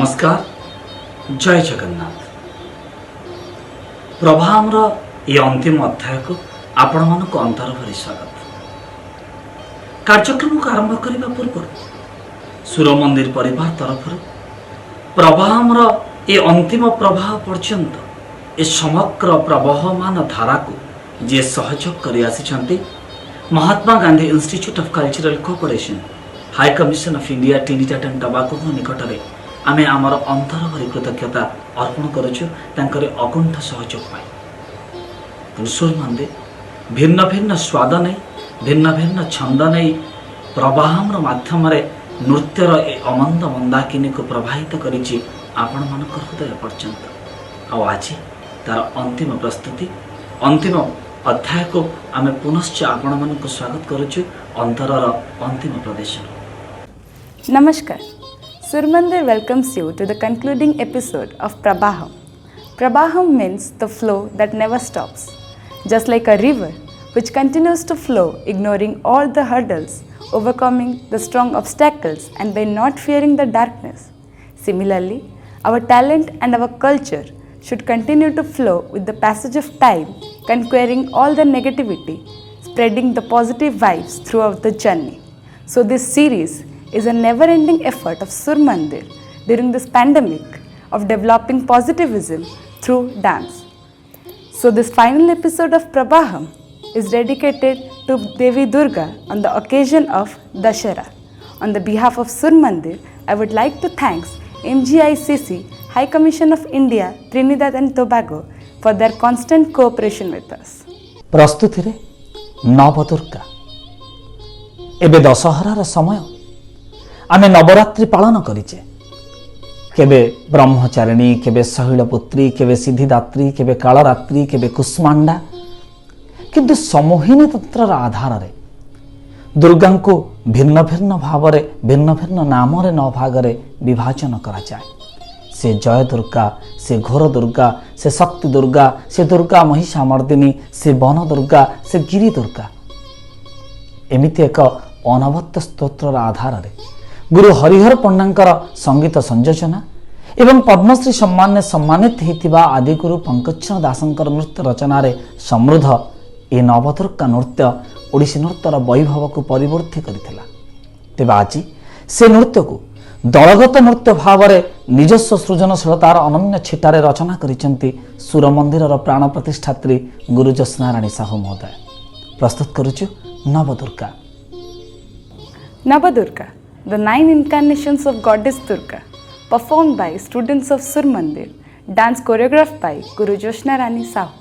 नमस्कार जय जगन्नाथ प्रभामर ये अंतिम अध्याय को आपण मानक अंतर भरी स्वागत। कार्यक्रम को आरंभ करने पूर्व सुर मंदिर परिवार तरफ प्रभामर ये अंतिम प्रवाह पर्यंत ए समग्र प्रवहमान धारा को जे सहयोग कर आसी Mahatma Gandhi institute of cultural cooperation high commission of India Trinidad and Tobago निकट में आमे आमर अंतर भरी कृतज्ञता अर्पण करुचु तांकर अकुंठ सहयोग पाई। पुरुषोर मंदिर भिन्न भिन्न स्वाद नहीं भिन्न भिन्न छंद नहीं प्रवाहर माध्यम नृत्यर ए अमंद मंदाकिनी को प्रभावित करिछि आपण मानक हृदय पर्यंत। आज तार अंतिम प्रस्तुति अंतिम अध्याय को आमे पुनश्च आपण मानक स्वागत करुचु अंतरर अंतिम प्रदेश। नमस्कार। Surmandir welcomes you to the concluding episode of Prabaham. Prabaham means the flow that never stops. Just like a river which continues to flow, ignoring all the hurdles, overcoming the strong obstacles and by not fearing the darkness. Similarly, our talent and our culture should continue to flow with the passage of time, conquering all the negativity, spreading the positive vibes throughout the journey. So this series is a never-ending effort of Surmandir during this pandemic of developing positivism through dance. So this final episode of Prabaham is dedicated to Devi Durga on the occasion of Dashera. On the behalf of Surmandir, I would like to thank MGICC, High Commission of India, Trinidad and Tobago for their constant cooperation with us. प्रस्तुति रे नवदुर्गा एबे दशहरार समय आमे नवरात्रि पालन करिचे। केबे ब्रह्मचारिणी केबे शैलपुत्री केबे सिद्धिदात्री केबे कालरात्रि केबे कुष्मांडा किंतु समोहिनी तंत्र आधार रे दुर्गा को भिन्न भिन्न भाव भिन्न भिन्न नाम नौ भाग विभाजन करा जाए। से जय दुर्गा से घोर दुर्गा से शक्ति दुर्गा से दुर्गा महिषामर्दिनी से वन दुर्गा से गिरी दुर्गा एमिति एक अनवद्य स्तोत्र आधार रे गुरु हरिहर पंडांकर संगीत संयोजना एवं पद्मश्री सम्मान ने सम्मानित होता आदिगुरु पंकजचरण दासंकर नृत्य रचना रे समृद्ध ए नवदुर्गा नृत्य ओडिसी नृत्यर वैभव को परिवर्ती करथिला। तेबे आज से नृत्य को दलगत नृत्य भाव निजस्व सृजनशीलतार अनन्य छिटारे रचना करिसेंती सुर मंदिरर प्राण प्रतिष्ठात्री गुरु ज्योत्स्नाराणी साहू महोदय। प्रस्तुत करुछु Navdurga. Navadurga, the 9 incarnations of Goddess Durga, performed by students of Surmandir, dance choreographed by Guru Jyotsnarani Sahu.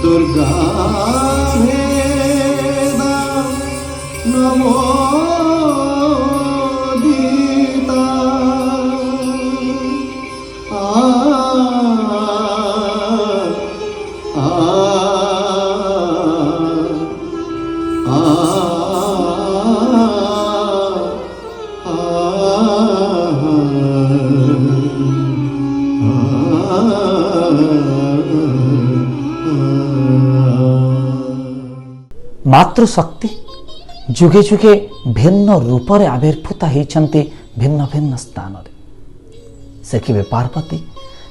Durga भेदा नमोदिता आ आ मातृशक्ति जुगे जुगे भिन्न रूप से आविर्भूत होती भिन्न भिन्न स्थान से केवे पार्वती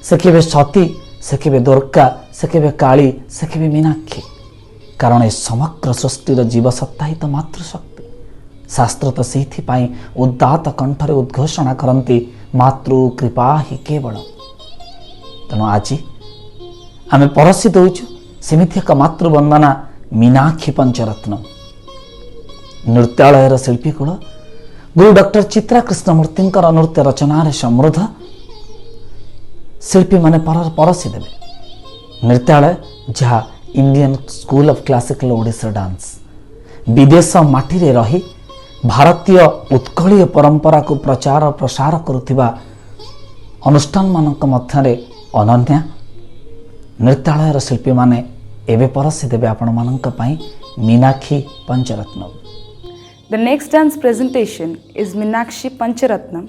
से केवे सती से केवे दुर्गा से केवे काली से केवे मीनाक्षी कारण ए समग्र सृष्टिर जीवसत्ता ही तो मातृशक्ति। शास्त्र तो से उदात कंठरे उद्घोषणा करती मातृ कृपा ही केवल। तेणु आज आम परसी दौचु सेमिति एक मातृवंदना मीनाक्षी पंचरत्न नृत्यालयर शिल्पीकूल गुरु डॉक्टर चित्रा कृष्णमूर्ति नृत्य रचनार समृद्ध शिल्पी माने परसी देवे। नृत्यालय जहाँ Indian school of classical Odissi dance विदेश माटी रे रही भारतीय उत्कलीय परंपरा को प्रचार प्रसार करुथिबा अनुष्ठान मानक मध्यरे अनन्या नृत्यालयर शिल्पी माने एवं परसी देवे आपण मानक पई मीनाक्षी पंचरत्न। The next dance presentation is Meenakshi Pancharatnam,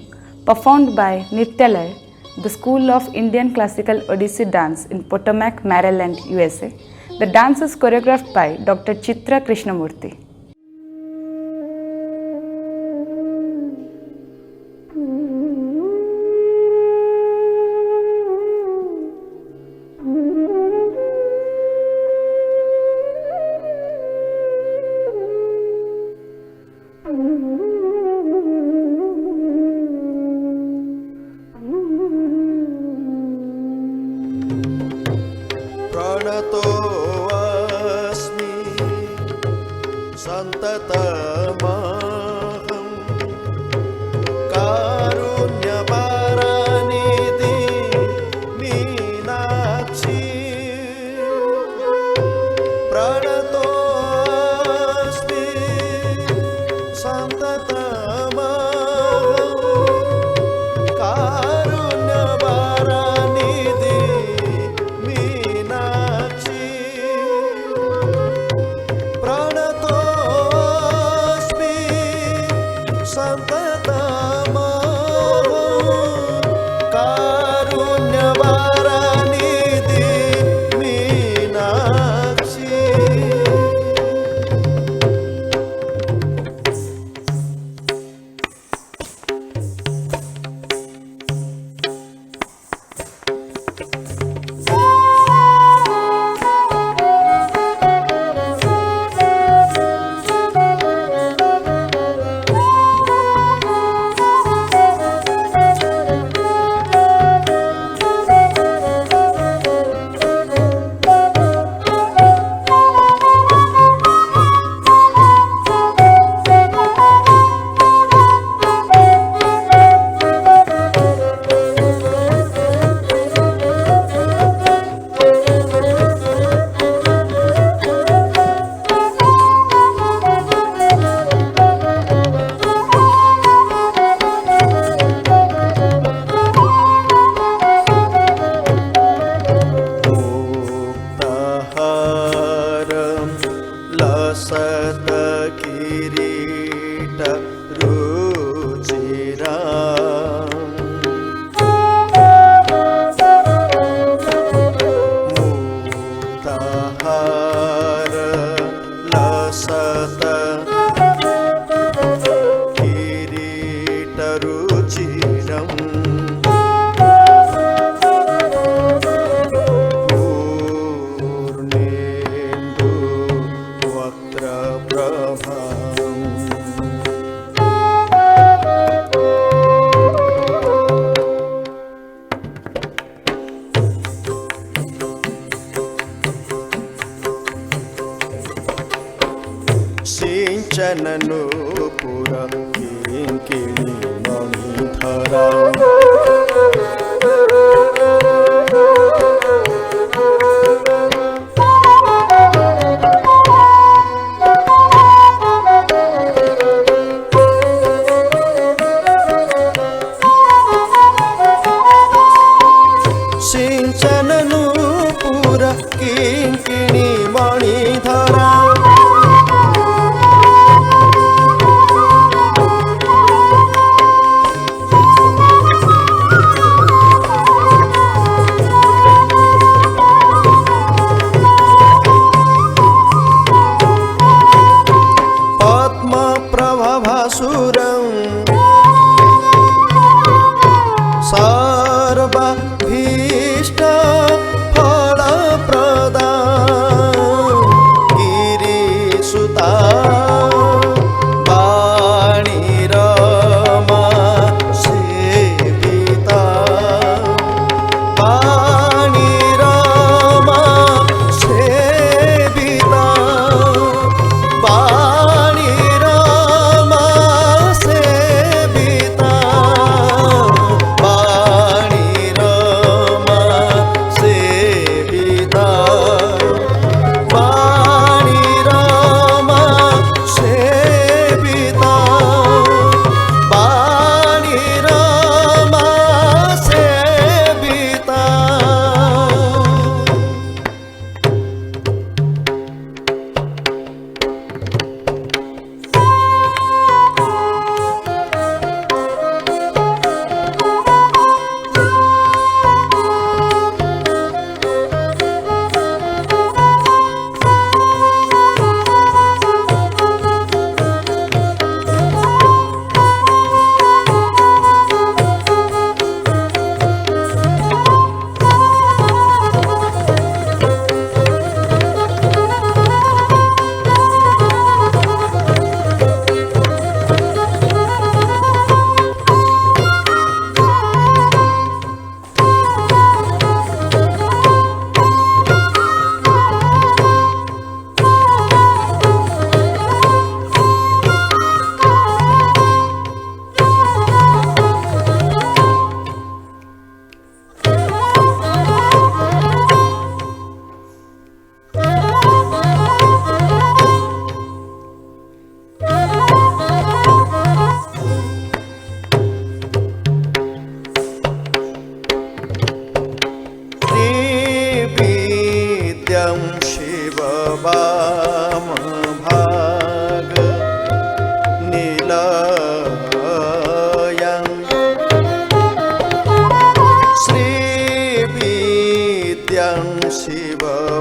performed by Nrityalaya, the School of Indian Classical Odissi Dance in Potomac, Maryland, USA. The dance is choreographed by Dr. Chitra Krishnamurthy. प्रणतोऽस्मि सन्ततमहं कारुण्यपरानिधि मीनाक्षी प्रणतोऽस्मि सन्ततमहं कारुण्यपरानिधि सिञ्चननूपुर किङ्किणी मणिधरा सिञ्चननूपुर किङ्किणी मणिधरा पद्मप्रभभासुरं सर्वभीष्ट फलप्रदा गिरिसुता वाणीरमा सेविता वाणीरमा सेविता वाणीरमा सेविता वाणीरमा सेविता वाणीरमा सेविता वाणीरमा सेविता श्रीविद्यं शिववामभाग निलयं श्रीविद्यं शिववामभाग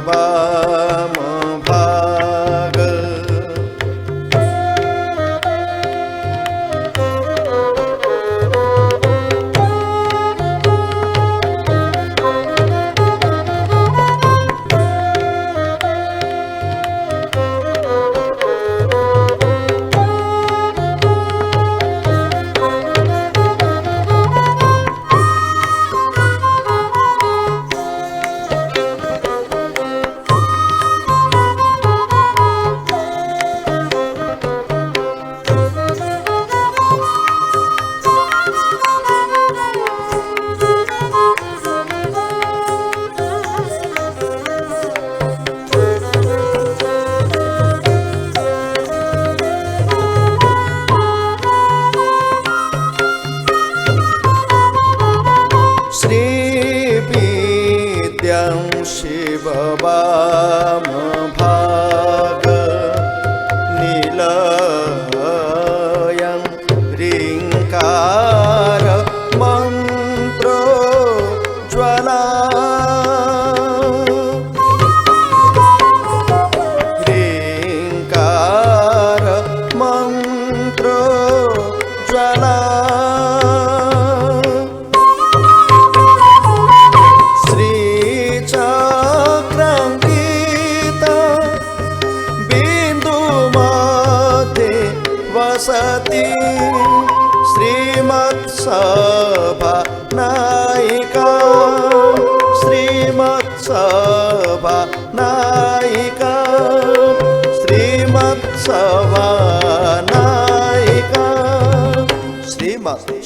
श्रीविद्यं शिववामभाग निलयं ह्रीङ्कार मन्त्रो ज्वला ह्रीङ्कार मन्त्रो ज्वला वसति श्रीमत्सभा नायिका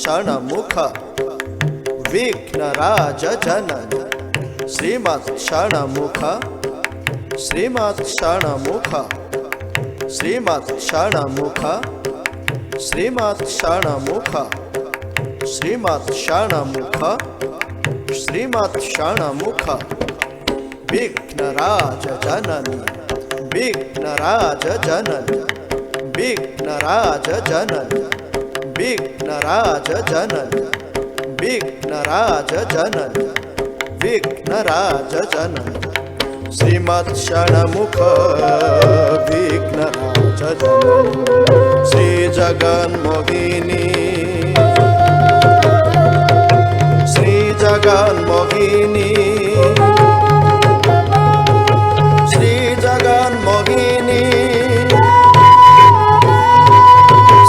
षण्मुख विघ्नराज जननी श्रीमत् षण्मुख श्रीमत् षण्मुख श्रीमत् षण्मुख श्रीमत् षण्मुख श्रीमत् षण्मुख श्रीमत् षण्मुख विघ्नराज जननी विघ्नराज जननी विघ्नराज जननी विघ्नराज जननी विघ्नराज जननी विघ्नराज जननी श्रीमत् षण्मुख विघ्नराज जननी श्री जगन्मोहिनी श्री जगन्मोहिनी श्री जगन्मोहिनी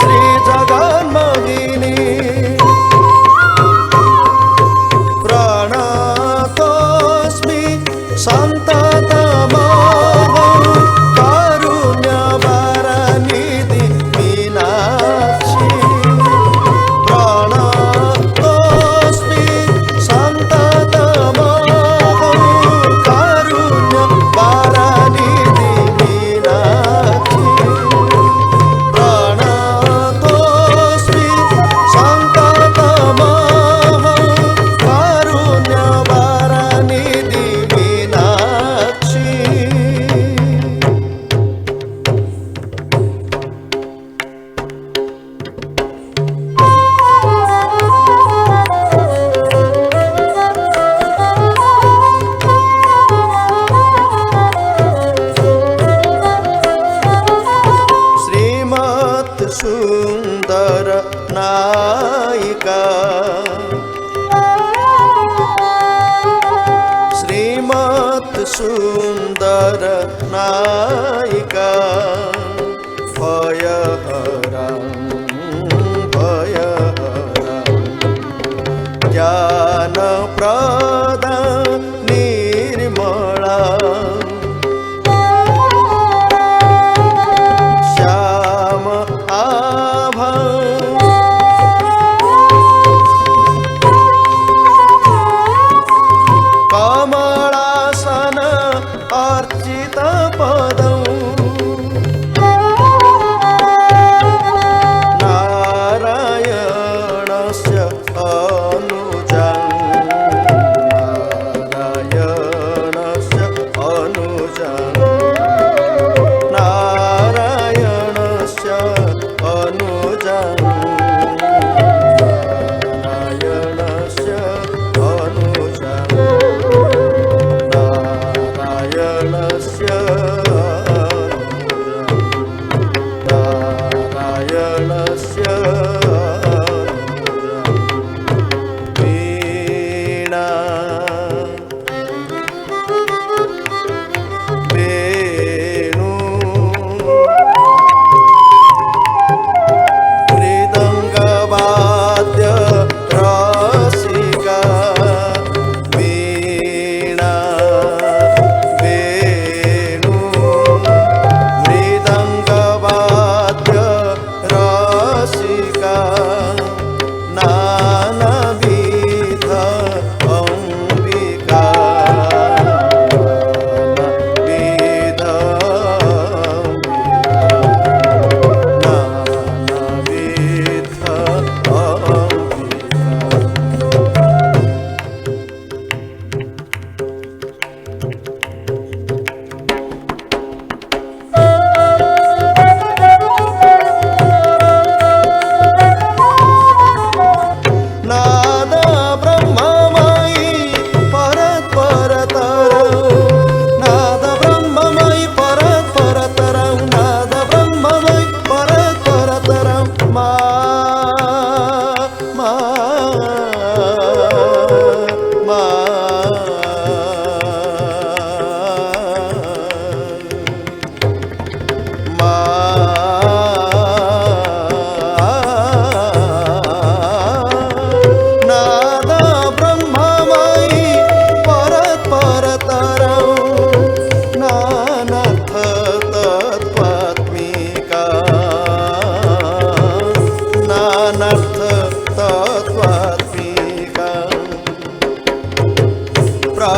श्री जगन्मोहिनी प्रणतोऽस्मि सन्ततमहं कारुण्यवरनिधि मीनाक्षी प्रणतोऽस्मि सन्ततमहं कारुण्यवरनिधि मीनाक्षी प्रणतोऽस्मि सन्ततमहं कारुण्यवरनिधि मीनाक्षी श्रीमत् सुन्दर नायिका श्रीमत् सुन्दर नायिका भयहरा भयहरा ज्ञानप्रदा निर्मला श्याम आभा कमलासन अर्चित पदौ नारायणस्य अनुजं नारायणस्य अनुजं नारायणस्य अनुजं नारायणस्य अनुजं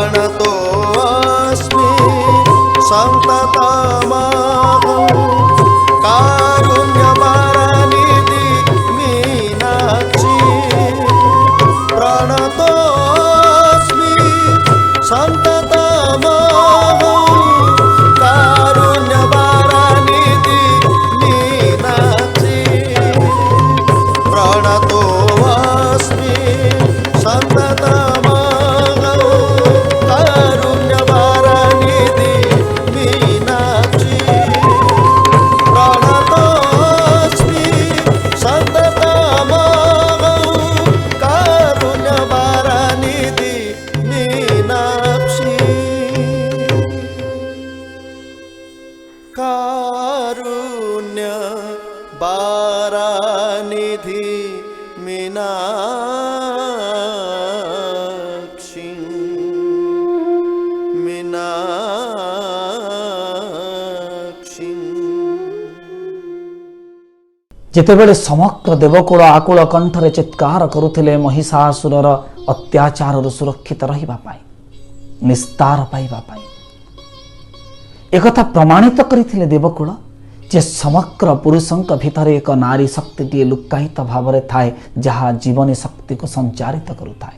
प्रणतोऽस्मि सन्ततमहं कारुण्यवरनिधि मीनाक्षी प्रणतोऽस्मि सन्ततमहं कारुण्यवरनिधि मीनाक्षी प्रणतोऽस्मि सन्ततमहं कारुण्यवरनिधि मीनाक्षी प्रणतोऽस्मि सन्ततमहं कारुण्यवरनिधि मीनाक्षी कारुण्यवरनिधि मीनाक्षी मीनाक्षी ଯେତେବେଳେ ସମଗ୍ର ଦେବକୁଳ ଆକୁଳ କଣ୍ଠରେ ଚିତ୍କାର କରୁଥିଲେ ମହିଷାସୁରର ଅତ୍ୟାଚାରରୁ ସୁରକ୍ଷିତ ରହିବା ପାଇଁ, ନିସ୍ତାର ପାଇବା ପାଇଁ, ଏକଥା ପ୍ରମାଣିତ କରିଥିଲେ ଦେବକୁଳ ଯେ ସମଗ୍ର ପୁରୁଷଙ୍କ ଭିତରେ ଏକ ନାରୀ ଶକ୍ତିଟିଏ ଲୁକାୟିତ ଭାବରେ ଥାଏ, ଯାହା ଜୀବନୀ ଶକ୍ତିକୁ ସଞ୍ଚାରିତ କରୁଥାଏ।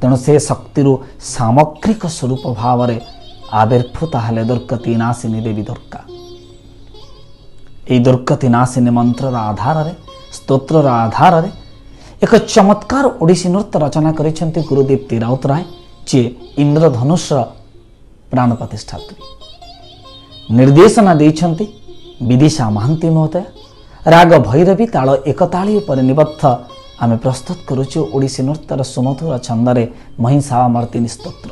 ତେଣୁ ସେ ଶକ୍ତିରୁ ସାମଗ୍ରିକ ସ୍ୱରୂପ ଭାବରେ ଆବିର୍ଭୂତ ହେଲେ ଦୁର୍ଗତି ନାଶିନୀ ଦେବୀ ଦୁର୍ଗା। ଏହି ଦୁର୍ଗତି ନାଶିନୀ ମନ୍ତ୍ରର ଆଧାରରେ, ସ୍ତୋତ୍ରର ଆଧାରରେ ଏକ ଚମତ୍କାର ଓଡ଼ିଶୀ ନୃତ୍ୟ ରଚନା କରିଛନ୍ତି ଗୁରୁଦୀପ୍ତି ରାଉତରାୟ, ଯିଏ ଇନ୍ଦ୍ରଧନୁଷର ପ୍ରାଣ ପ୍ରତିଷ୍ଠାତ୍ରୀ। ନିର୍ଦ୍ଦେଶନା ଦେଇଛନ୍ତି ବିଦିଶା ମହାନ୍ତି ମହୋଦୟ। ରାଗ ଭୈରବୀ, ତାଳ ଏକତାଳୀ ଉପରେ ନିବଦ୍ଧ ଆମେ ପ୍ରସ୍ତୁତ କରୁଛୁ ଓଡ଼ିଶୀ ନୃତ୍ୟର ସୁମଧୁର ଛନ୍ଦରେ Mahishamardini Stotra.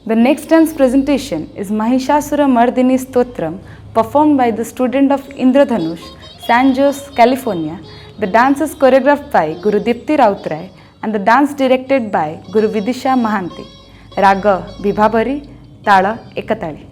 The next dance presentation is Mahishasura Mardini Stotram, performed by the student of Indradhanush, San Jose, California. The dance is choreographed by Guru Dipti Rautray and the dance directed by Guru Vidisha Mahanti. Raga Vibhabari, Tala Ekatali.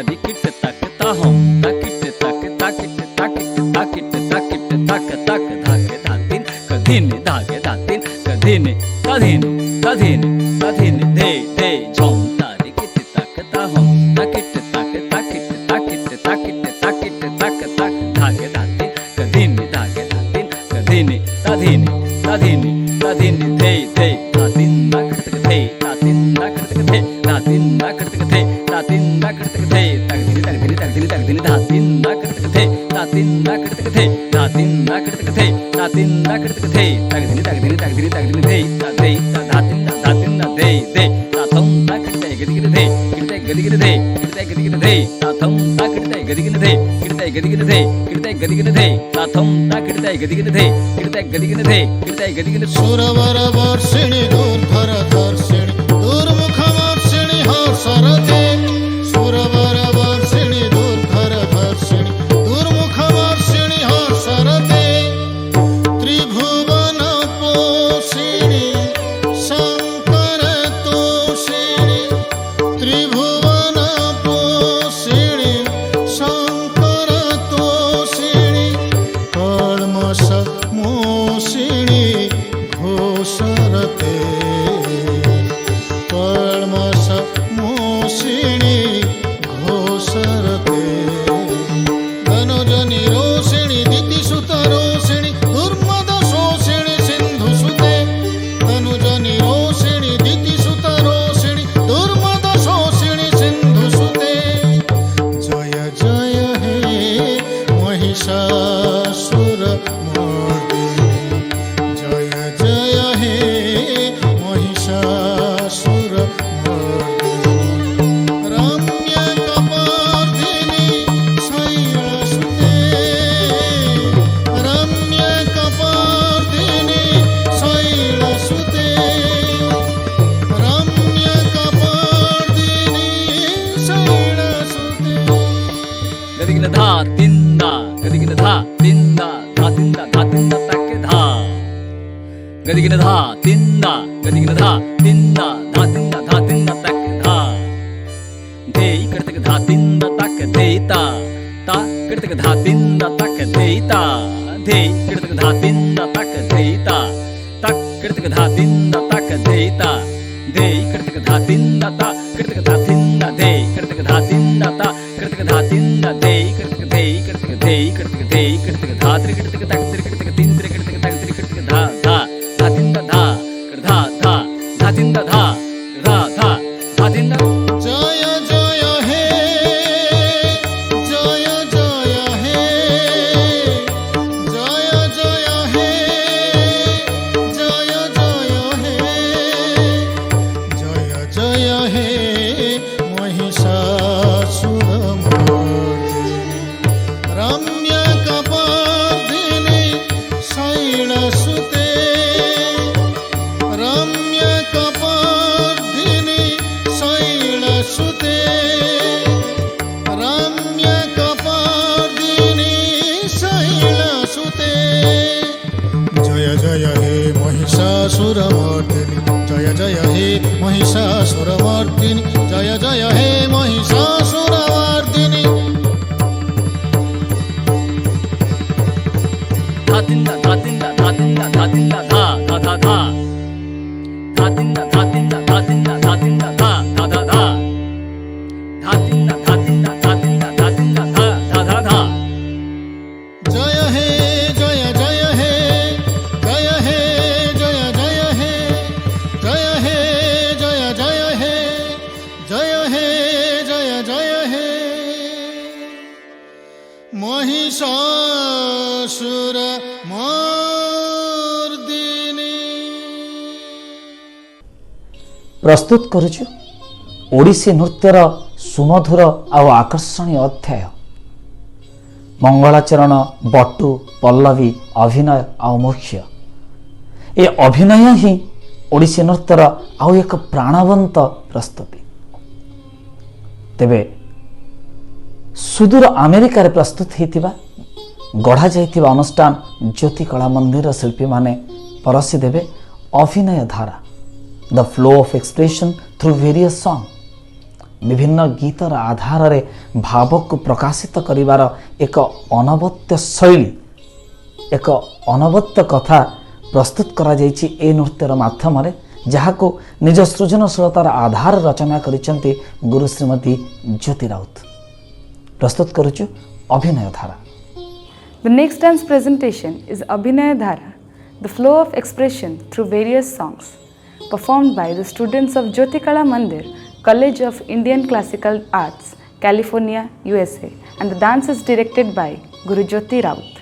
तारिकिट तकता हम ताकिट तक ताकिट ताकिट ताकिट ताकिट तक तक धाके धातिन कधिन धागे धातिन कधिन कधिन कधिन कधिन धे धे zone तारिकिट तकता हम ताकिट तक ताकिट ताकिट ताकिट ताकिट तक तक धागे धातिन कधिन धागे धातिन कधिन कधिन कधिन कधिन धे धे धातिन तक धे धातिन तक धे धातिन तक धे धातिन तक धे तकदिन तकदिन तकदिन तकदिन धातिन तक धे धातिन तक धे धातिन तक धे धातिन तक धे तकदिन तकदिन तकदिन तकदिन धे धे धातिन धातिन धे धे ताथम तक धे गदिगिन धे गिरते गदिगिन धे गिरते गदिगिन धे ताथम तक धे गदिगिन धे गिरते गदिगिन धे गिरते गदिगिन धे ताथम तक धे गदिगिन धे गिरते गदिगिन धे गिरते गदिगिन सुरवर वर्षिणी दूर्धर धर्षिणी दुर्मुख वर्षिणी हर्षरते सुरवर वर्षिणी दूर्धर धर्षिणी दुर्मुख वर्षिणी हर्षरते त्रिभुवन पोषिणी शंकर तोषिणी त्रिभुवन पोषिणी शंकर तोषिणी कल्मष मोषिणी घोषरते कल्मष मोषिणी घोषरते धनुजनि रोषिणी दितिसुत रोषिणी दुर्मद शोषिणी सिन्धुसुते धनुजनि रोषिणी दितिसुत रोषिणी दुर्मद शोषिणी सिन्धुसुते जय जय हे महिषासुर जय जय हे महिषासुर रम्य कपार्धिनी शैलसुते रम्य कपार्धिनी शैलसुते रम्य कपार्धिनी शैलसुते गदिगिन धा तिंदा गदिगिन धा तिंदा धा तिंदा धा तिंदा तक धा गदिगिन धा तिंदा गदिगिन धा तिंदा धा तिंदा धा तिंदा तक धा धे करतक धा तिंदा तक देता ता करतक धा तिंदा तक देता धे करतक धा तिंदा तक देता तक करतक धा तिंदा तक देता धे करतक धा तिंदा ता करतक धा तिंदा धे करतक धा तिंदा ता करतक धा तिंदा धे करतक धे करतक धे करतक धे करतक धा त्रि करतक तक त्रि करतक तीन त्रि करतक तक त्रि करतक धा धा धा तिंदा धा कर धा धा धा तिंदा धा धा धा धा तिंदा जय जय हे जय जय हे जय जय हे जय जय हे जय जय हे महिषासुरमर्दिनी रम्य कपार्धिनी शैलसुते रम्य कपार्धिनी शैलसुते रम्य कपार्धिनी शैलसुते जय जय हे महिषासुरमर्दिनी जय जय हे महिषासुरमर्दिनी जय जय हे महिषासुरमर्दिनी धा तिंदा धा तिंदा धा तिंदा धा तिंदा धा धा धा धा धा तिंदा धा तिंदा धा तिंदा धा तिंदा धा धा धा धा धा तिंदा धा तिंदा धा तिंदा धा तिंदा धा धा धा धा जय हे जय जय हे जय हे जय जय हे जय हे जय जय हे जय हे जय जय हे महिषासुर मर्दिनी प्रस्तुत करुछु ओडिसी नृत्यर सुमधुर आउ आकर्षणीय अध्याय मंगलाचरण बट्टू पल्लवी अभिनय आउ मुख्य ए अभिनय ही ओडिसी नृत्यर आउ एक प्राणवंत प्रस्तुति तेबे सुदूर अमेरिका प्रस्तुत होता गढ़ा जाइथिबा अनुष्ठान ज्योति कला मंदिर शिल्पी माने परसी देवे अभिनय धारा the flow of expression through various song विभिन्न गीतर आधार रे भाव को प्रकाशित करिवार एक अनवद्य शैली एक अनवद्य कथा प्रस्तुत करा जायछि ए नृत्यर माध्यम रे जहाको निज सृजनशीलतार आधार रचना करिसंती गुरु श्रीमती ज्योति राउत। प्रस्तुत करुछु अभिनय धारा। The next dance presentation is Abhinaya Dhara, the flow of expression through various songs, performed by the students of Jyotikala Mandir, College of Indian Classical Arts, California, USA, and the dance is directed by Guru Jyoti Raut.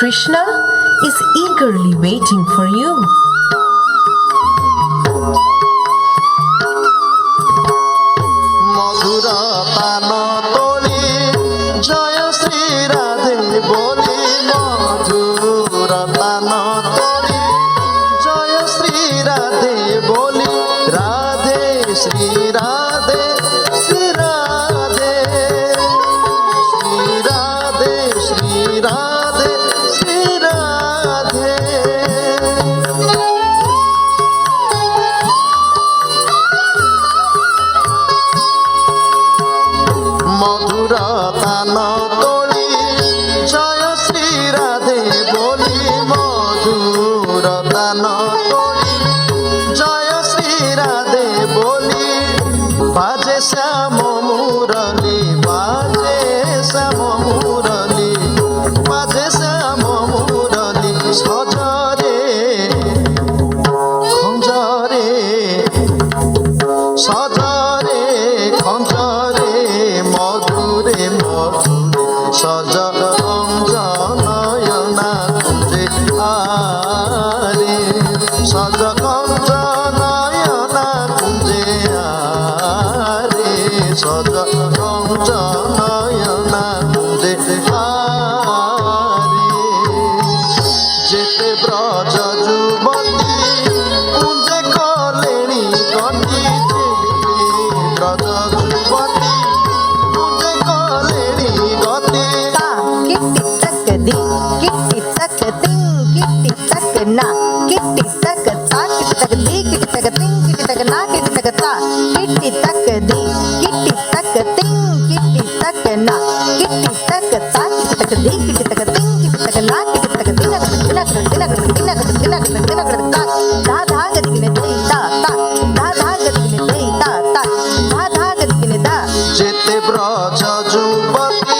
Krishna is eagerly waiting for you. মধুর পান তোলি জয় শ্রী রাধে বলি মধুর পান তোলি জয় শ্রী রাধে বলি রাধে শ্রী রাধে শ্রী রাধে শ্রী রাধে শ্রী রাধে শ্রী রাধে মধুর পান তোলি জয় শ্রী রাধে বলি মধুর পান তোলি জয় শ্রী রাধে বলি বাজে শ্যাম মুরলি বাজে শ্যাম মুরলি বাজে শ্যাম মুরলি সজরে খঞ্জরে সজরে খঞ্জরে মধুরে মধুরে সজ নয়না কুঞ্জে আরে সজ নয়না কুঞ্জে আরে সজ নয়না কুঞ্জে আরে যেতে ব্রজ যুবতী কুঞ্জে কলেণী গতি ব্রজ যুবতী কুঞ্জে কলেণী গতি Kitty tak ding, kitty tak na, kitty tak ta, kitty tak di, kitty tak ding, kitty tak na, kitty tak ta, kitty tak di, kitty tak ding, kitty tak na, kitty tak ta, kitty tak di, kitty tak ding, kitty tak na, kitty tak dina ta, da da ga digine dei ta ta, da da ga digine dei ta ta, da da ga digine da. যেতে ব্রজ যুবতী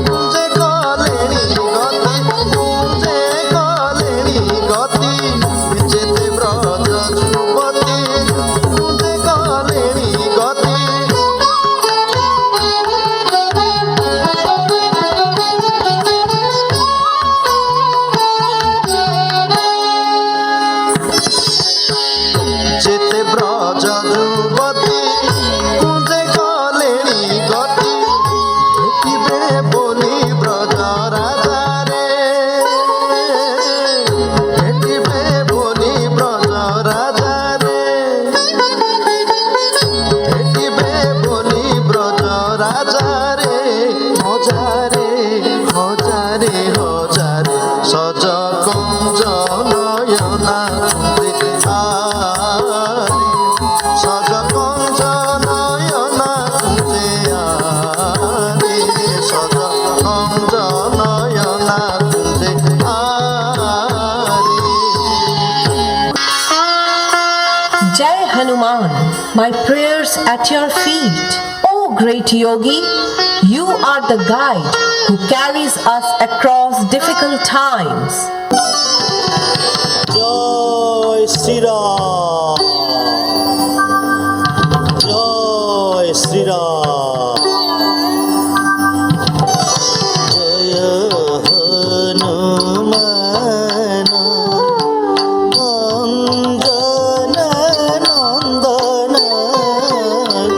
কুঞ্জে কলেণী গতি কুঞ্জে কলেণী গতি যেতে ব্রজ যুবতী কুঞ্জে কলেণী গতি যেতে ব্রজ যুবতী কুঞ্জে কলেণী গতি দেখিবে বলি ব্রজ রাজা রে দেখিবে বলি ব্রজ রাজা রে দেখিবে বলি ব্রজ রাজা রে হজারে হজারে হজারে সজ কুঞ্জ নয়না আরে সজ কুঞ্জ নয়না কুঞ্জে আরে সজ কুঞ্জ নয়না কুঞ্জে আরে Jai Hanuman, my prayers at your feet. O great yogi, you are the guide who carries us across difficult times. জয় শ্রীরাম জয় শ্রীরাম জয় হনুমান অঞ্জন নন্দন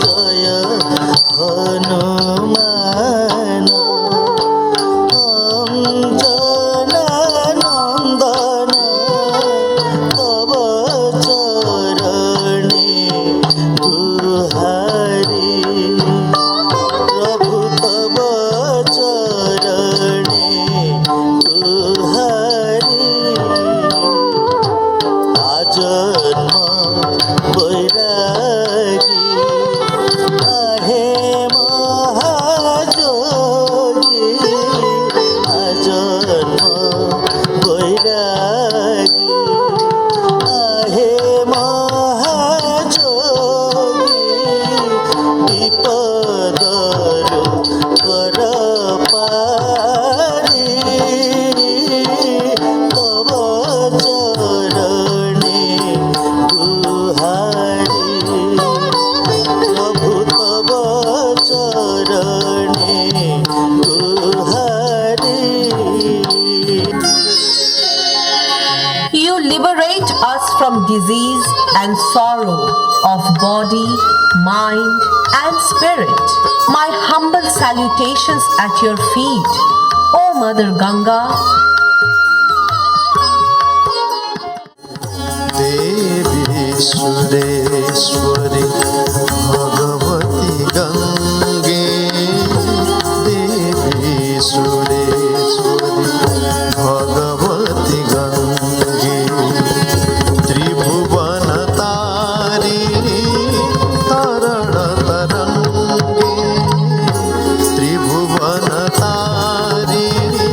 জয় হনুমান অঞ্জন নন্দন তব চরণে গুহারি প্রভু তব চরণে গুহারি আজন্ম বৈরাগী আহে মহাযোগী আজন্ম বৈরাগী আহে মহাযোগী বিপদর কর পারি তব চরণে গুহারি প্রভু তব চরণে গুহারি You liberate us from disease and sorrow of body, mind, and spirit. My humble salutations at your feet, O Mother Ganga. देवी सुरेश्वरी भगवती गंगे देवी सुरेश्वरी भगवती गंगे त्रिभुवन तारिणी तरण तरंगे त्रिभुवन तारिणी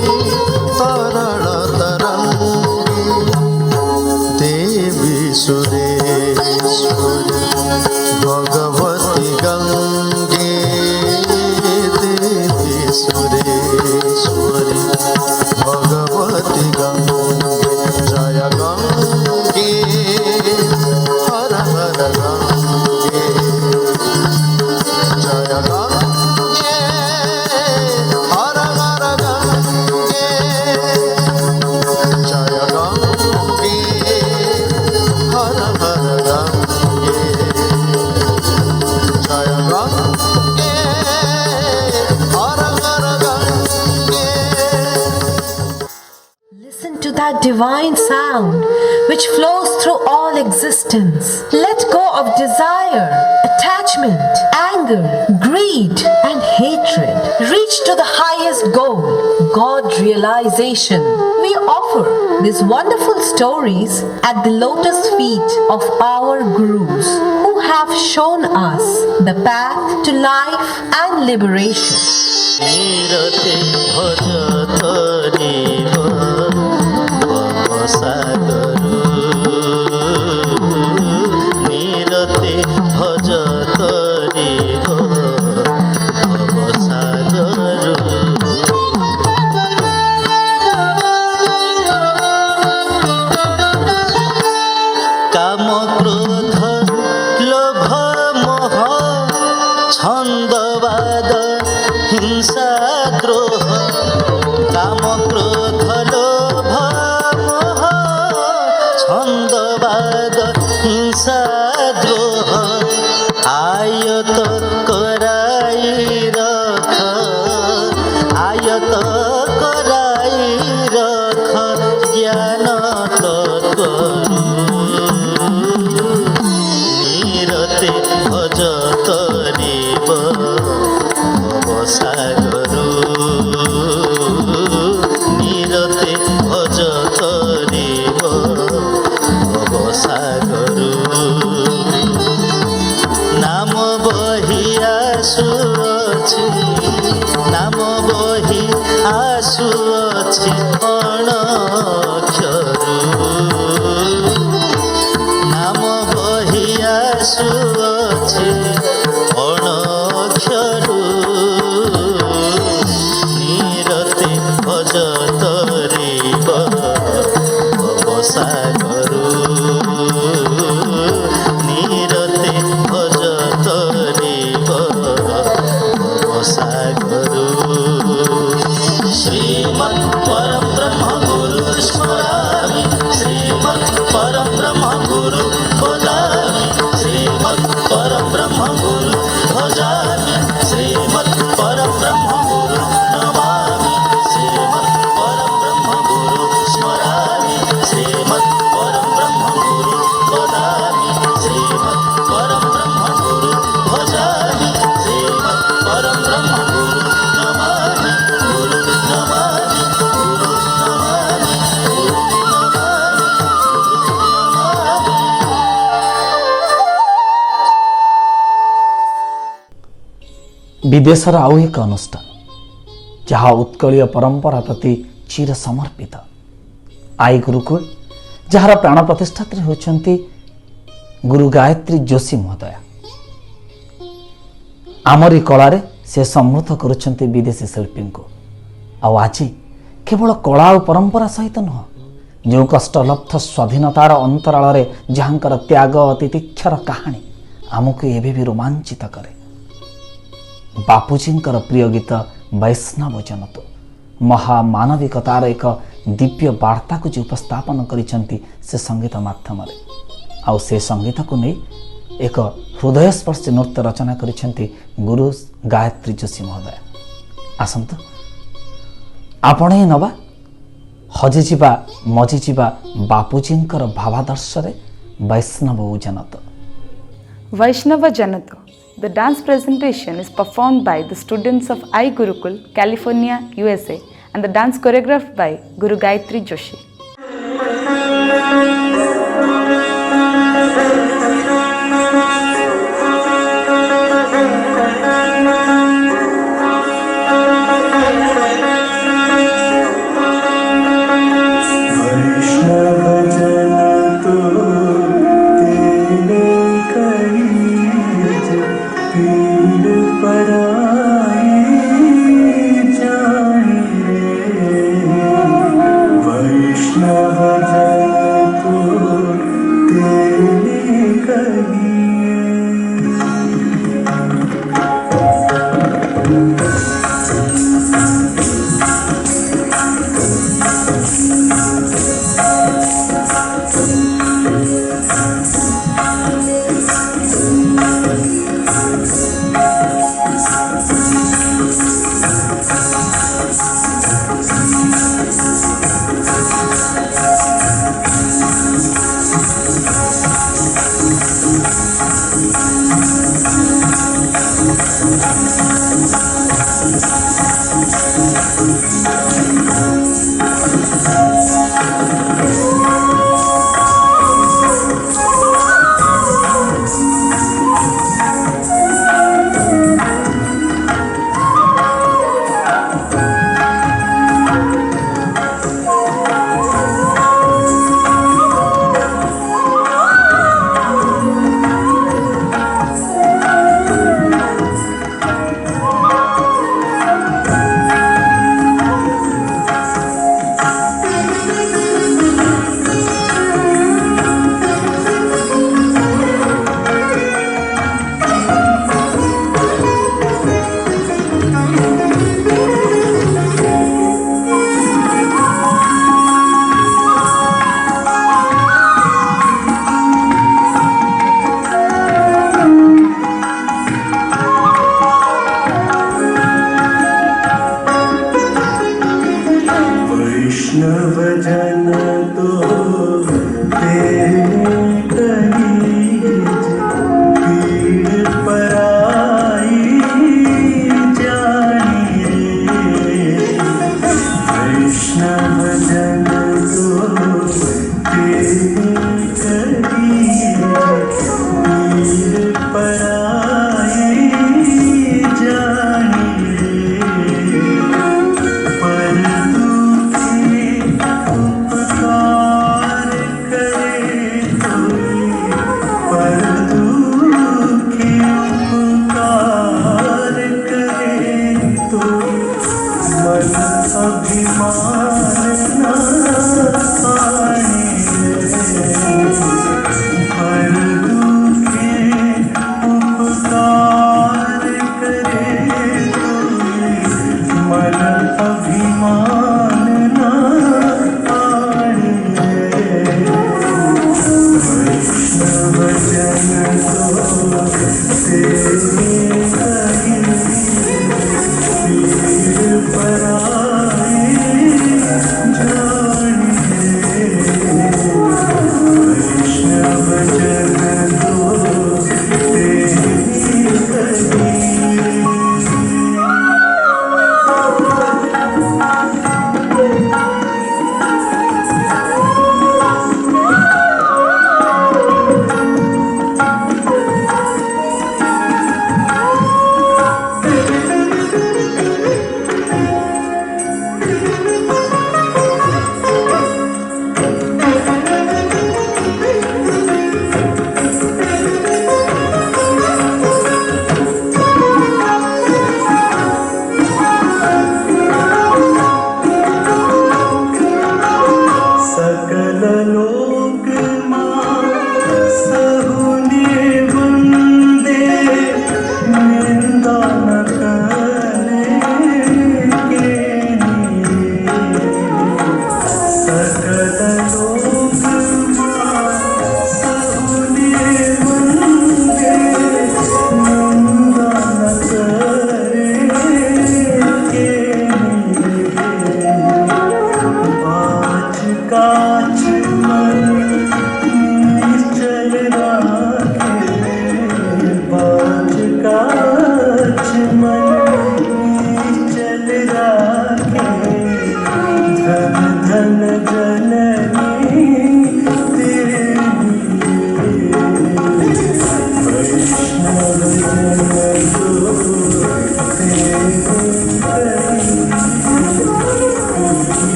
तरण तरंगे देवी सुरेश्वरी भगवती गंगे देवी सुरेश्वरी भगवती गंगे जय गंगे हर हर गंगे जय गंगे हर हर गंगे जय गंगे हर हर गंगे जय गंगे हर हर Gange. Listen to that divine sound which flows through all existence. Let go of desire, attachment, anger, greed, and hatred. Reach to the highest goal, God realization. We offer these wonderful stories at the lotus feet of our gurus who have shown us the path to life and liberation. नीरते भज तरिव भवसागरु नीरते भज तरिव भवसागरु काम क्रोध लोभ मोह छन्दवाद हिंसा द्रोह काम क्रोध लोभ मोह छन्दवाद हिंसा द्रोह आयत कराई रख आयत कराई रख ज्ञान तत्त्वरू नीरते भज तरिव भवसागरु नीरते भज तरिव भवसागरु नाम बहि आसुअछि नाम बहि आसुअछि अणक्षरु नाम बहि आसुअछि अणक्षरु नीरते भज तरिव भवसागरु नीरते भज तरिव भवसागरु श्रीमत् परम ब्रह्म गुरु स्मरामि श्रीमत् परम ब्रह्म गुरु भजामि श्रीमत् परम ब्रह्म गुरु भजामि श्रीमत् परम ब्रह्म गुरु नमामि श्रीमत् परम ब्रह्म गुरु स्मरामि श्रीमत् परम ब्रह्म गुरु भजामि श्रीमत् परम ब्रह्म गुरु भजामि श्रीमत् परम ब्रह्म गुरु नमामि गुरु नमामि गुरु नमामि गुरु नमामि विदेशर आउ एक अनुष्ठान जहाँ उत्कलीय परंपरा प्रति चिर समर्पित आई गुरुकुल जार प्राण प्रतिष्ठात्री होती गुरु गायत्री जोशी महोदया आमरी कलारे से समृद्ध करुछंती विदेशी शिल्पी को आज केवल कला और परंपरा सहित नुह जो कष्टलब्ध स्वाधीनतार अंतराल जहांकर त्याग तितिक्षार कहानी आमको एबे भी रोमांचित करे बापूजींकर प्रिय गीत वैष्णव जन तो महामानविकतार एक दिव्य वार्ता को जो उपस्थापन करिसेंती से संगीत माध्यम आउ से संगीत को नहीं एक हृदयस्पर्शी नृत्य रचना करिसेंती गुरु गायत्री जोशी महोदय। आसंतु आपण ही नवा हजिजिबा मजिजिबा बापूजींकर भावादर्श रे वैष्णव जनत। Vaishnava Janato. The dance presentation is performed by the students of I Gurukul, California, USA, and the dance choreographed by Guru Gayatri Joshi.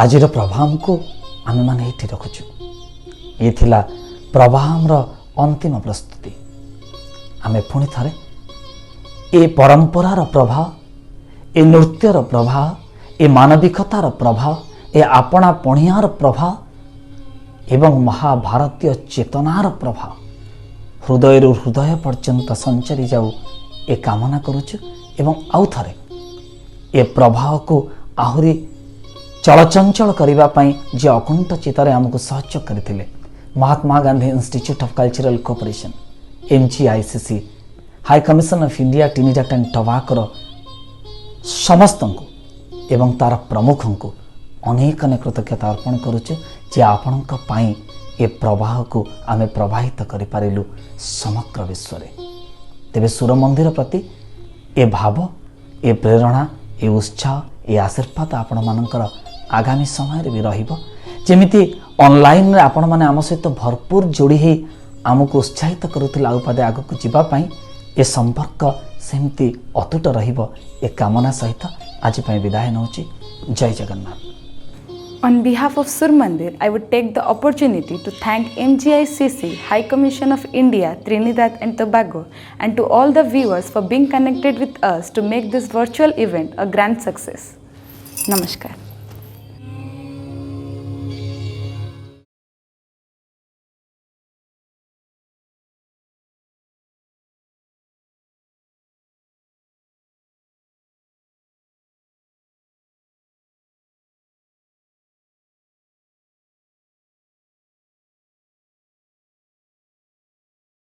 आजिर प्रभाम को आम मैंने ये रखुचु ये थिला प्रभामर अंतिम प्रस्तुति आम पुणी थे ए परंपरार प्रभाव ए नृत्यर प्रभाव ए मानविकतार प्रभाव ए आपणा पणियार प्रभाव एवं महाभारतीय चेतनार प्रभाव हृदय हृदय पर्यंत संचरी जाऊ ए कामना करुचु एवं आउ थरे ए प्रभाव को आहुरी चलचंचल करने जे अकुंठ चितारे आमको सहयोग करते Mahatma Gandhi institute of cultural cooperation MGICC high commission of India Trinidad and टोबाकोर समस्त को एवं तार प्रमुख को अनेक अनेक कृतज्ञता अर्पण करुचे जे आपणक पाई ए प्रवाह को आमे प्रवाहित करि पारिलु समग्र विश्व रे। तेबे सूर मंदिर प्रति ए भाव ए प्रेरणा ए उत्साह ए आशीर्वाद आपण मानकर आगामी समय भी रहिबो जेमिति ऑनलाइन रे आपण माने आम सहित भरपूर जोड़ी हे आमको उत्साहित करुथिला उपादे आगु को जीवा पई ए संपर्क सेमती अतुट रहिबो ए कामना सहित आज पई विदाय नउची। जय Jagannath. On behalf of Sur Mandir, I would take the opportunity to thank MGICC, High Commission of India, Trinidad and Tobago, and to all the viewers for being connected with us to make this virtual event a grand success. Namaskar.